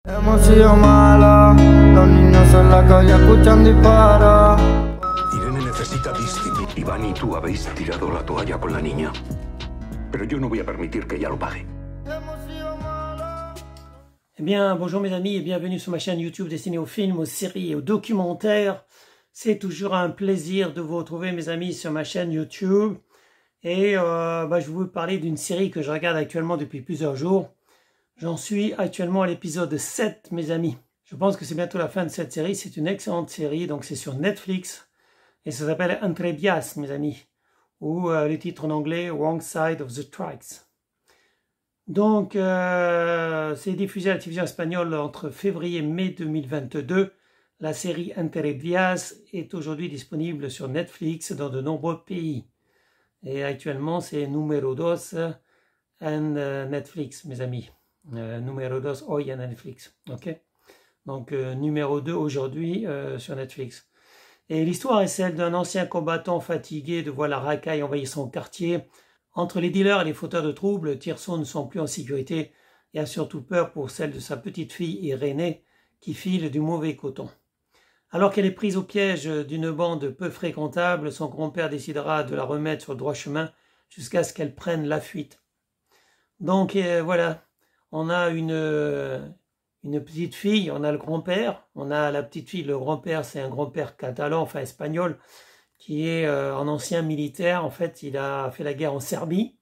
Hemos sido malas, los niños en la calle escuchan disparos. Irene necesita Disney. Iván y tú habéis tirado la toalla con la niña. Pero yo no voy a permitir que ella lo pague. Eh bien, bonjour mes amis et bienvenue sur ma chaîne YouTube destinée aux films, aux séries et aux documentaires. C'est toujours un plaisir de vous retrouver mes amis sur ma chaîne YouTube. Et je vais vous parler d'une série que je regarde actuellement depuis plusieurs jours. J'en suis actuellement à l'épisode 7 mes amis. Je pense que c'est bientôt la fin de cette série. C'est une excellente série, donc c'est sur Netflix. Et ça s'appelle Entrevias mes amis. Ou le titre en anglais Wrong Side of the Tracks. Donc, c'est diffusé à la télévision espagnole entre février et mai 2022. La série Entrevias est aujourd'hui disponible sur Netflix dans de nombreux pays. Et actuellement, c'est numéro 2 en Netflix, mes amis. Numéro 2 hoy en Netflix. Ok. Donc, numéro 2 aujourd'hui sur Netflix. Et l'histoire est celle d'un ancien combattant fatigué de voir la racaille envahir son quartier. Entre les dealers et les fauteurs de troubles, Tirso ne sont plus en sécurité et a surtout peur pour celle de sa petite fille Irénée qui file du mauvais coton. Alors qu'elle est prise au piège d'une bande peu fréquentable, son grand-père décidera de la remettre sur le droit chemin jusqu'à ce qu'elle prenne la fuite. Donc voilà, on a une petite fille, on a le grand-père, on a la petite fille, le grand-père c'est un grand-père catalan, enfin espagnol, qui est un ancien militaire. En fait, il a fait la guerre en Serbie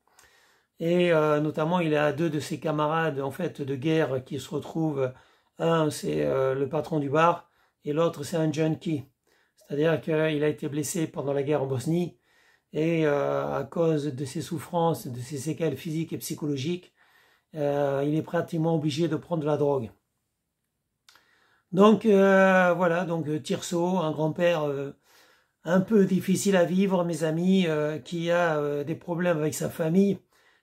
et notamment il a deux de ses camarades en fait de guerre qui se retrouvent. Un c'est le patron du bar et l'autre c'est un junkie. C'est-à-dire qu'il a été blessé pendant la guerre en Bosnie et à cause de ses souffrances, de ses séquelles physiques et psychologiques, il est pratiquement obligé de prendre de la drogue. Donc voilà, donc Tirso, un grand-père un peu difficile à vivre, mes amis, qui a des problèmes avec sa famille,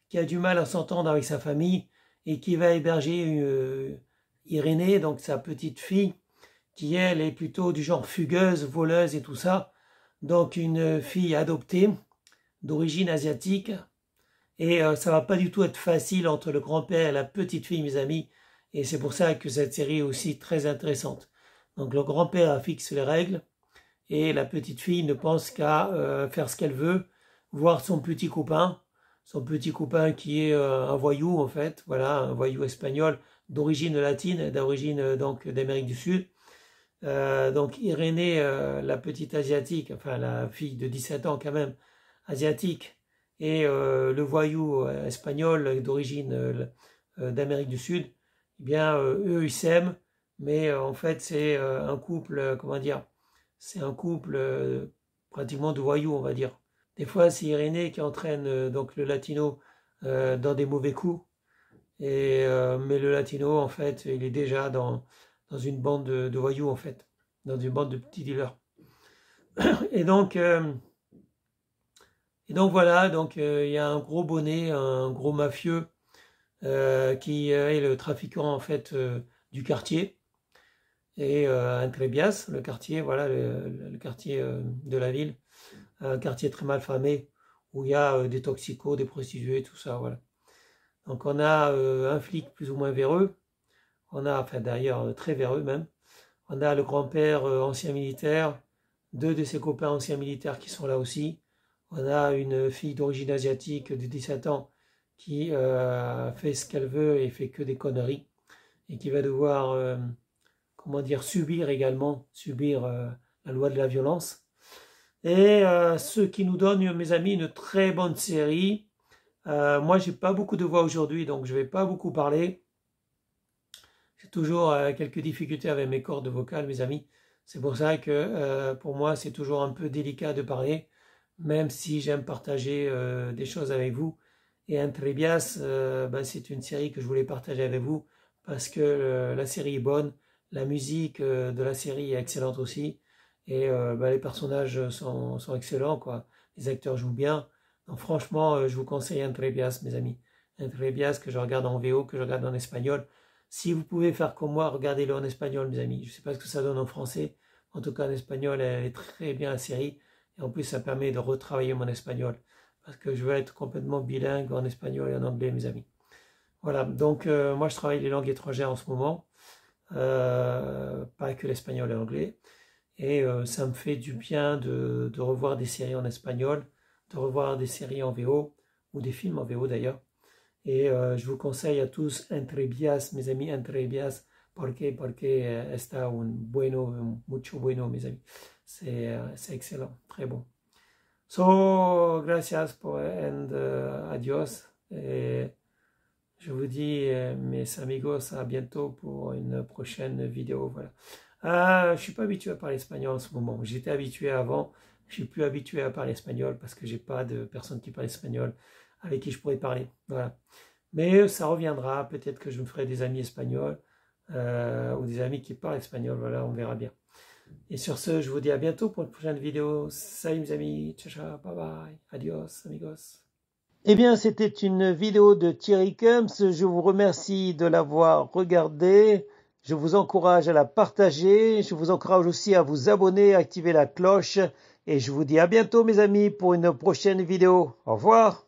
qui a du mal à s'entendre avec sa famille, et qui va héberger Irénée, donc sa petite fille, qui elle est plutôt du genre fugueuse, voleuse et tout ça, donc une fille adoptée, d'origine asiatique, et ça va pas du tout être facile entre le grand-père et la petite fille, mes amis, et c'est pour ça que cette série est aussi très intéressante. Donc le grand-père fixe les règles, et la petite fille ne pense qu'à faire ce qu'elle veut, voir son petit copain qui est un voyou en fait, voilà, un voyou espagnol d'origine latine, d'origine donc d'Amérique du Sud. Donc Irénée, la petite asiatique, enfin la fille de 17 ans quand même, asiatique, et le voyou espagnol d'origine d'Amérique du Sud, eh bien eux ils s'aiment, mais en fait c'est un couple, comment dire, c'est un couple pratiquement de voyous, on va dire. Des fois, c'est Irénée qui entraîne donc le latino dans des mauvais coups. Mais le latino, en fait, il est déjà dans une bande de voyous, en fait. Dans une bande de petits dealers. Et donc voilà, donc il y a un gros bonnet, un gros mafieux qui est le trafiquant, en fait, du quartier. Et Entrevias, le quartier, voilà, le quartier de la ville, un quartier très mal famé, où il y a des toxicos, des prostituées, tout ça, voilà. Donc on a un flic plus ou moins véreux, on a, enfin d'ailleurs très véreux même, on a le grand-père ancien militaire, deux de ses copains anciens militaires qui sont là aussi, on a une fille d'origine asiatique de 17 ans qui fait ce qu'elle veut et fait que des conneries, et qui va devoir... comment dire, subir la loi de la violence. Et ce qui nous donne, mes amis, une très bonne série. Moi, j'ai pas beaucoup de voix aujourd'hui, donc je vais pas beaucoup parler. J'ai toujours quelques difficultés avec mes cordes vocales, mes amis. C'est pour ça que pour moi, c'est toujours un peu délicat de parler, même si j'aime partager des choses avec vous. Et Entrevias, c'est une série que je voulais partager avec vous parce que la série est bonne. La musique de la série est excellente aussi. Et les personnages sont excellents, quoi. Les acteurs jouent bien. Donc franchement, je vous conseille Entrevias, mes amis. Entrevias que je regarde en VO, que je regarde en espagnol. Si vous pouvez faire comme moi, regardez-le en espagnol, mes amis. Je ne sais pas ce que ça donne en français. En tout cas, en espagnol, elle est très bien la série. Et en plus, ça permet de retravailler mon espagnol. Parce que je veux être complètement bilingue en espagnol et en anglais, mes amis. Voilà, donc moi je travaille les langues étrangères en ce moment. pas que l'espagnol et l'anglais. Et ça me fait du bien de revoir des séries en espagnol, de revoir des séries en VO, ou des films en VO d'ailleurs. Et je vous conseille à tous Entrevias, mes amis, Entrevias, porque está un bueno, mucho bueno, mes amis. C'est excellent, très bon. So, gracias and adios. Et je vous dis, mes amigos, à bientôt pour une prochaine vidéo. Voilà. Je suis pas habitué à parler espagnol en ce moment. J'étais habitué avant. Je suis plus habitué à parler espagnol parce que j'ai pas de personne qui parle espagnol avec qui je pourrais parler. Voilà. Mais ça reviendra. Peut-être que je me ferai des amis espagnols ou des amis qui parlent espagnol. Voilà, on verra bien. Et sur ce, je vous dis à bientôt pour une prochaine vidéo. Salut mes amis. Ciao, ciao. Bye bye. Adios, amigos. Eh bien, c'était une vidéo de Thierry Kums. Je vous remercie de l'avoir regardée. Je vous encourage à la partager. Je vous encourage aussi à vous abonner, à activer la cloche. Et je vous dis à bientôt, mes amis, pour une prochaine vidéo. Au revoir.